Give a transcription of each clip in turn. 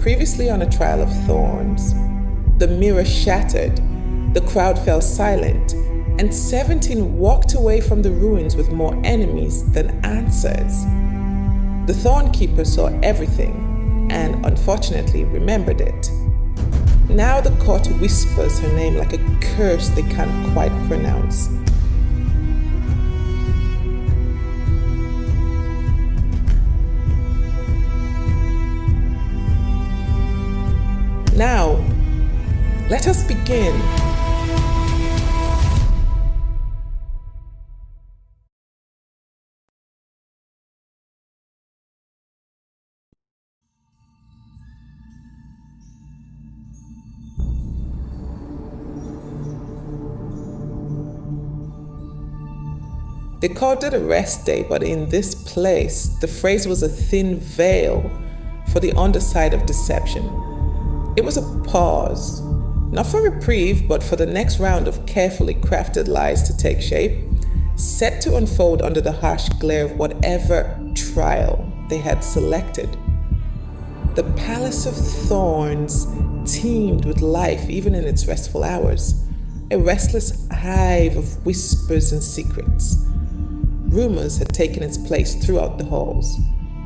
Previously on a trial of thorns, the mirror shattered, the crowd fell silent, and 17 walked away from the ruins with more enemies than answers. The Thornkeeper saw everything and unfortunately remembered it. Now the court whispers her name like a curse they can't quite pronounce. Now, let us begin. They called it a rest day, but in this place, the phrase was a thin veil for the underside of deception. It was a pause, not for reprieve, but for the next round of carefully crafted lies to take shape, set to unfold under the harsh glare of whatever trial they had selected. The Palace of Thorns teemed with life even in its restful hours, a restless hive of whispers and secrets. Rumors had taken its place throughout the halls,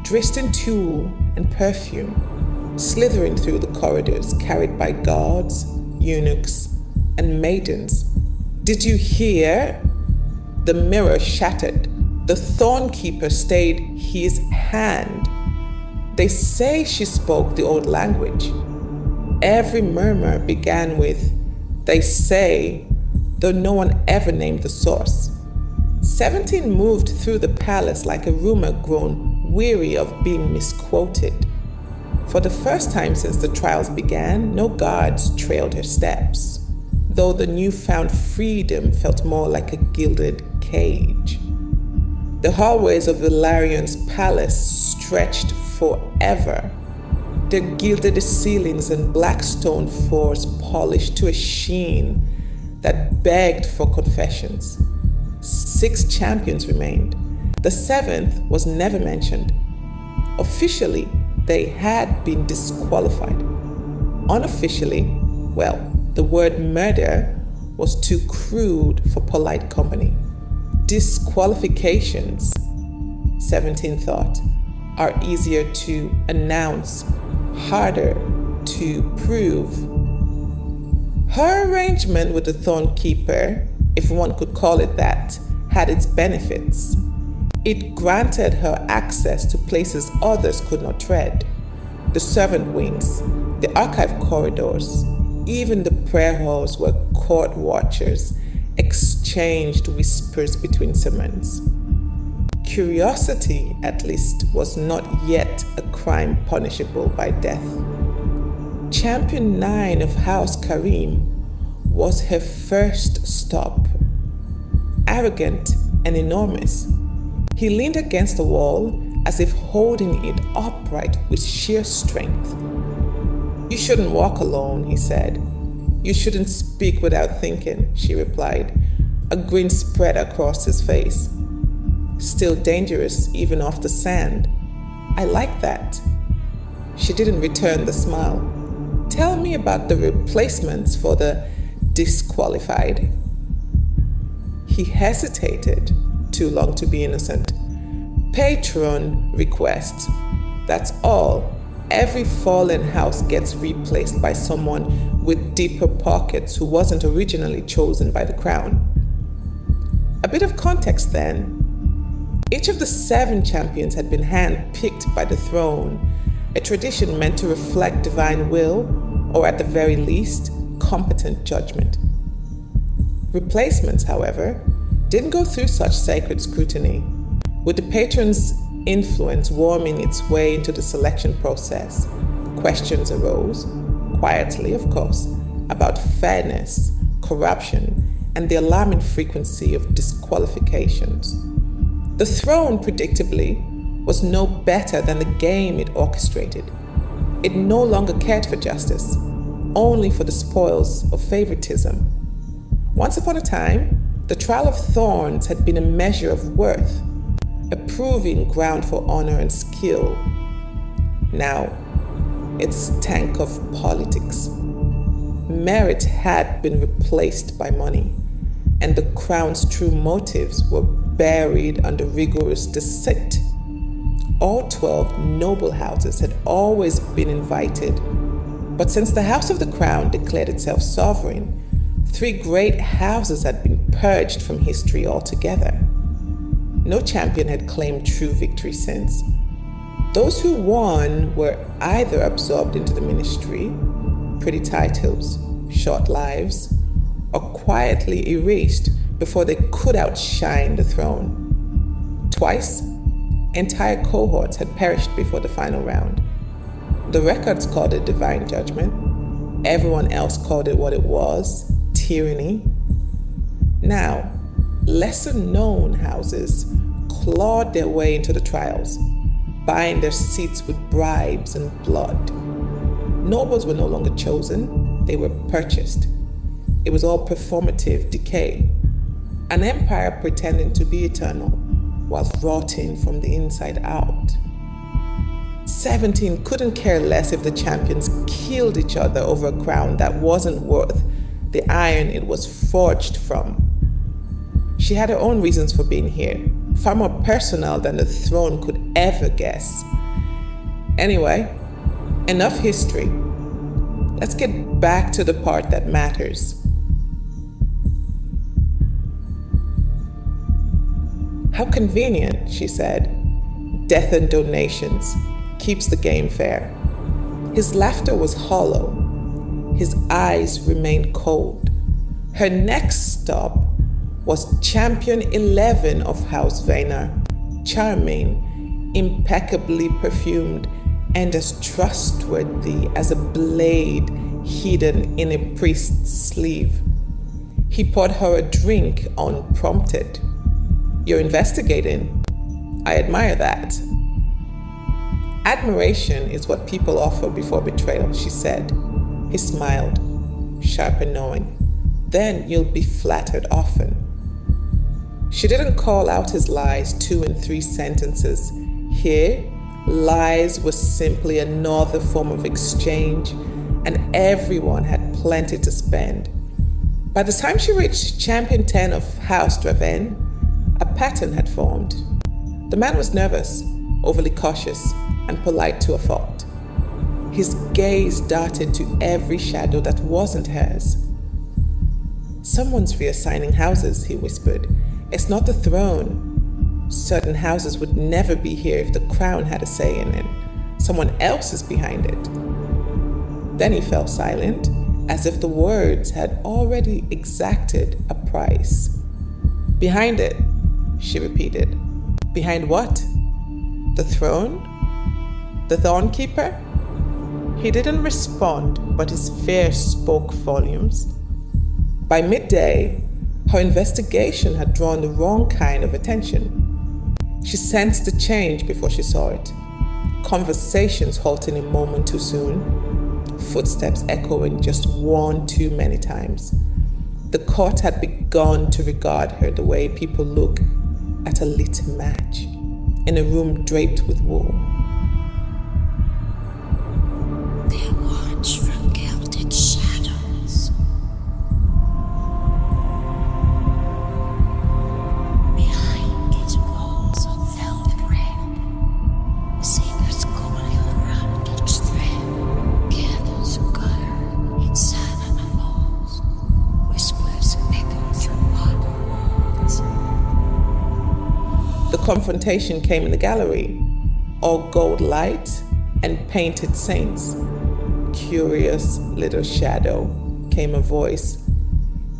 dressed in tulle and perfume, slithering through the corridors carried by guards, eunuchs, and maidens. Did you hear? The mirror shattered. The Thornkeeper stayed his hand. They say she spoke the old language. Every murmur began with, "They say," though no one ever named the source. 17 moved through the palace like a rumor grown weary of being misquoted. For the first time since the trials began, no guards trailed her steps, though the newfound freedom felt more like a gilded cage. The hallways of Elarion's palace stretched forever, their gilded ceilings and black stone floors polished to a sheen that begged for confessions. 6 champions remained. The 7th was never mentioned. Officially, they had been disqualified. Unofficially, well, the word murder was too crude for polite company. Disqualifications, 17 thought, are easier to announce, harder to prove. Her arrangement with the Thornkeeper, if one could call it that, had its benefits. It granted her access to places others could not tread. The servant wings, the archive corridors, even the prayer halls where court watchers exchanged whispers between sermons. Curiosity, at least, was not yet a crime punishable by death. Champion 9 of House Karim was her first stop. Arrogant and enormous, he leaned against the wall as if holding it upright with sheer strength. "You shouldn't walk alone," he said. "You shouldn't speak without thinking," she replied, a grin spread across his face. "Still dangerous even off the sand. I like that." She didn't return the smile. "Tell me about the replacements for the disqualified." He hesitated, too long to be innocent. "Patron requests. That's all. Every fallen house gets replaced by someone with deeper pockets who wasn't originally chosen by the crown." A bit of context then. Each of the 7 champions had been hand-picked by the throne, a tradition meant to reflect divine will, or at the very least, competent judgment. Replacements, however, didn't go through such sacred scrutiny, with the patron's influence warming its way into the selection process. Questions arose, quietly of course, about fairness, corruption, and the alarming frequency of disqualifications. The throne, predictably, was no better than the game it orchestrated. It no longer cared for justice, only for the spoils of favoritism. Once upon a time, the Trial of Thorns had been a measure of worth, a proving ground for honor and skill. Now, It stank of politics. Merit had been replaced by money, and the crown's true motives were buried under rigorous deceit. All 12 noble houses had always been invited, but since the House of the Crown declared itself sovereign, 3 great houses had been purged from history altogether. No champion had claimed true victory since. Those who won were either absorbed into the ministry, pretty titles, short lives, or quietly erased before they could outshine the throne. Twice, entire cohorts had perished before the final round. The records called it divine judgment. Everyone else called it what it was, tyranny. Now, lesser known houses clawed their way into the trials, buying their seats with bribes and blood. Nobles were no longer chosen, they were purchased. It was all performative decay. An empire pretending to be eternal whilst rotting from the inside out. 17 couldn't care less if the champions killed each other over a crown that wasn't worth the iron it was forged from. She had her own reasons for being here, far more personal than the throne could ever guess. Anyway, enough history. Let's get back to the part that matters. How convenient, she said. Death and donations keeps the game fair. His laughter was hollow. His eyes remained cold. Her next stop was Champion 11 of House Vayner, charming, impeccably perfumed, and as trustworthy as a blade hidden in a priest's sleeve. He poured her a drink unprompted. You're investigating. I admire that. Admiration is what people offer before betrayal, she said. He smiled, sharp and knowing. Then you'll be flattered often. She didn't call out his lies 2 and 3 sentences. Here, lies was simply another form of exchange, and everyone had plenty to spend. By the time she reached Champion 10 of House Dravenn, a pattern had formed. The man was nervous, overly cautious, and polite to a fault. His gaze darted to every shadow that wasn't hers. Someone's reassigning houses, he whispered. It's not the throne. Certain houses would never be here if the crown had a say in it. Someone else is behind it. Then he fell silent, as if the words had already exacted a price. Behind it, she repeated. Behind what? The throne? The Thornkeeper? He didn't respond, but his fear spoke volumes. By midday, her investigation had drawn the wrong kind of attention. She sensed the change before she saw it. Conversations halting a moment too soon. Footsteps echoing just one too many times. The court had begun to regard her the way people look at a lit match in a room draped with wool. They watch from gilded shadows. Behind its walls of velvet red, secrets coil around each thread. Candles gutter its silent walls. Whispers echo through marble walls. The confrontation came in the gallery, all gold light and painted saints. Curious little shadow, came a voice.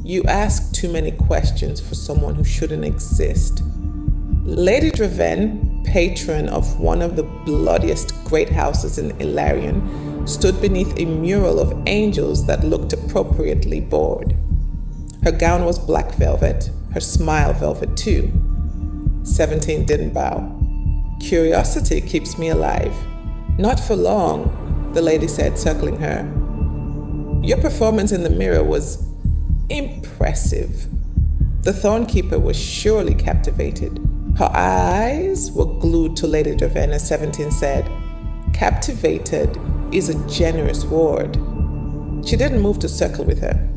You ask too many questions for someone who shouldn't exist. Lady Dravenn, patron of one of the bloodiest great houses in Elarion, stood beneath a mural of angels that looked appropriately bored. Her gown was black velvet, her smile velvet too. 17 didn't bow. Curiosity keeps me alive. Not for long, the lady said, circling her. Your performance in the mirror was impressive. The Thornkeeper was surely captivated. Her eyes were glued to Lady Dravenn as 17 said, captivated is a generous ward. She didn't move to circle with her.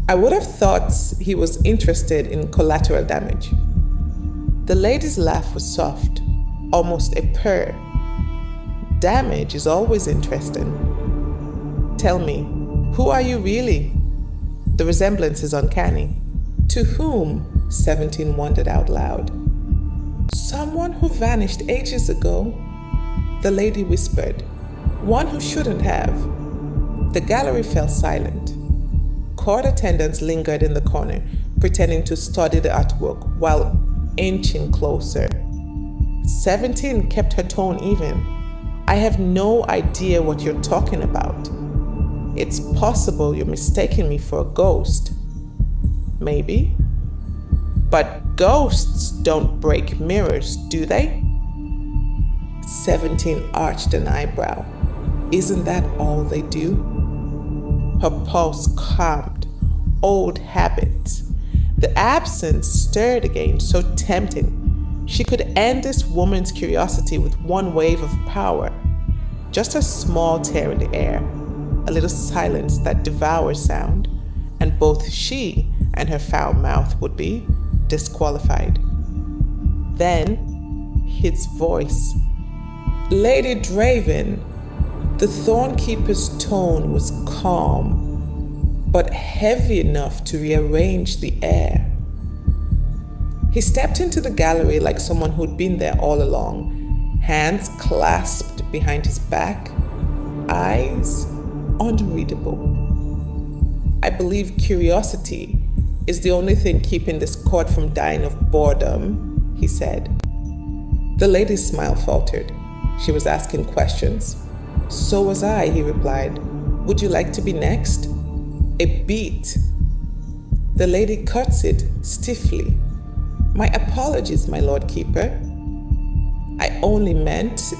I would have thought he was interested in collateral damage. The lady's laugh was soft, almost a purr. Damage is always interesting. Tell me, who are you really? The resemblance is uncanny. To whom? 17 wondered out loud. Someone who vanished ages ago, the lady whispered. One who shouldn't have. The gallery fell silent. Court attendants lingered in the corner, pretending to study the artwork while inching closer. 17 kept her tone even. I have no idea what you're talking about. It's possible you're mistaking me for a ghost. Maybe. But ghosts don't break mirrors, do they? 17 arched an eyebrow. Isn't that all they do? Her pulse calmed. Old habits. The absence stirred again, so tempting. She could end this woman's curiosity with one wave of power. Just a small tear in the air, a little silence that devours sound, and both she and her foul mouth would be disqualified. Then, his voice. Lady Dravenn. The Thornkeeper's tone was calm, but heavy enough to rearrange the air. He stepped into the gallery like someone who'd been there all along, hands clasped behind his back, eyes unreadable. I believe curiosity is the only thing keeping this court from dying of boredom, he said. The lady's smile faltered. She was asking questions. So was I, he replied. Would you like to be next? A beat. The lady curtsied stiffly. My apologies, my Lord Keeper. I only meant...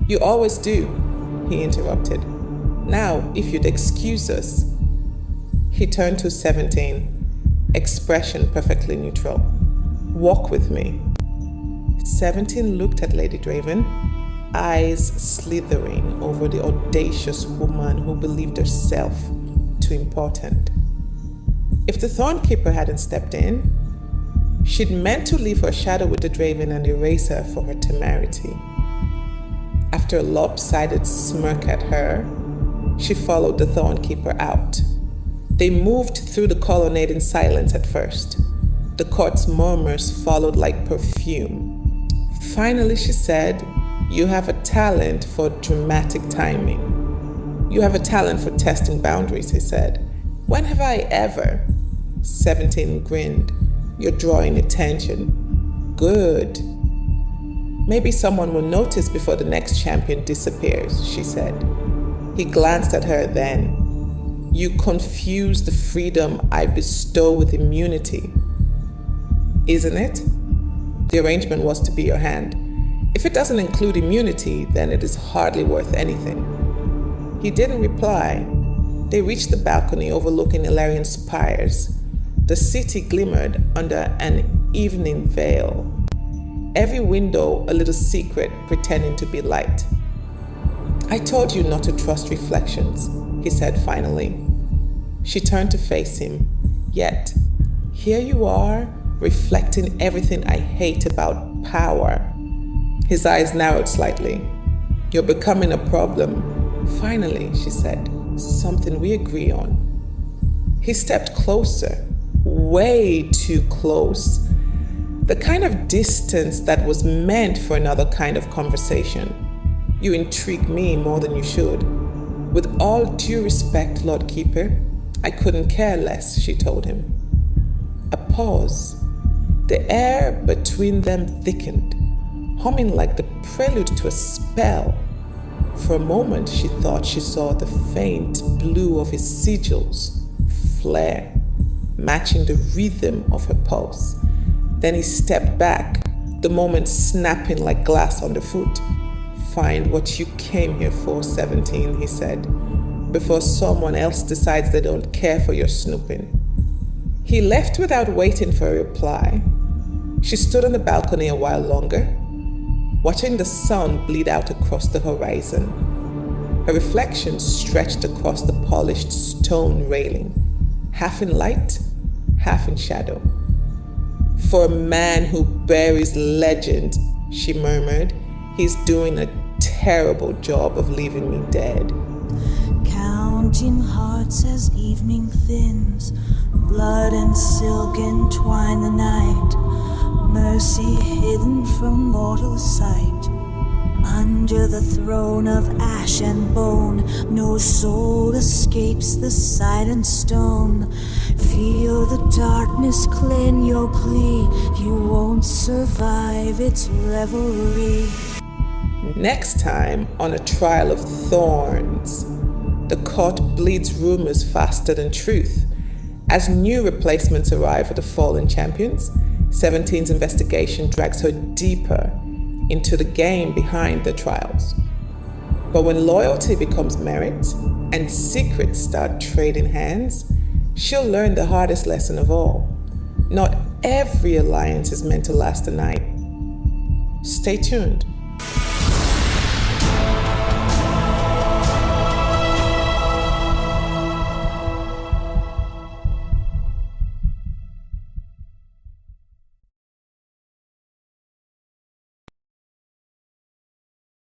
You always do, he interrupted. Now, if you'd excuse us. He turned to 17, expression perfectly neutral. Walk with me. 17 looked at Lady Dravenn, eyes slithering over the audacious woman who believed herself too important. If the Thornkeeper hadn't stepped in, she'd meant to leave her shadow with the Dravenn and erase her for her temerity. After a lopsided smirk at her, she followed the Thornkeeper out. They moved through the colonnade in silence at first. The court's murmurs followed like perfume. Finally, she said, You have a talent for dramatic timing. You have a talent for testing boundaries, he said. When have I ever? 17 grinned. You're drawing attention. Good. Maybe someone will notice before the next champion disappears, she said. He glanced at her then. You confuse the freedom I bestow with immunity. Isn't it? The arrangement was to be your hand. If it doesn't include immunity, then it is hardly worth anything. He didn't reply. They reached the balcony overlooking Elarion's spires. The city glimmered under an evening veil. Every window a little secret pretending to be light. I told you not to trust reflections, he said finally. She turned to face him. Yet, here you are, reflecting everything I hate about power. His eyes narrowed slightly. You're becoming a problem. Finally, she said, something we agree on. He stepped closer, way too close. The kind of distance that was meant for another kind of conversation. You intrigue me more than you should. With all due respect, Lord Keeper, I couldn't care less, she told him. A pause. The air between them thickened, humming like the prelude to a spell. For a moment, she thought she saw the faint blue of his sigils flare, matching the rhythm of her pulse. Then he stepped back, the moment snapping like glass underfoot. Find what you came here for, 17, he said, before someone else decides they don't care for your snooping. He left without waiting for a reply. She stood on the balcony a while longer, watching the sun bleed out across the horizon. Her reflection stretched across the polished stone railing, half in light, half in shadow. For a man who buries legend, she murmured, he's doing a terrible job of leaving me dead. Counting hearts as evening thins, blood and silk entwine the night, mercy hidden from mortal sight. Under the throne of ash and bone, no soul escapes the silent stone. Feel the darkness cling your plea, you won't survive its revelry. Next time, on a trial of thorns, the court bleeds rumors faster than truth. As new replacements arrive for the fallen champions, 17's investigation drags her deeper into the game behind the trials. But when loyalty becomes merit and secrets start trading hands, she'll learn the hardest lesson of all. Not every alliance is meant to last a night. Stay tuned.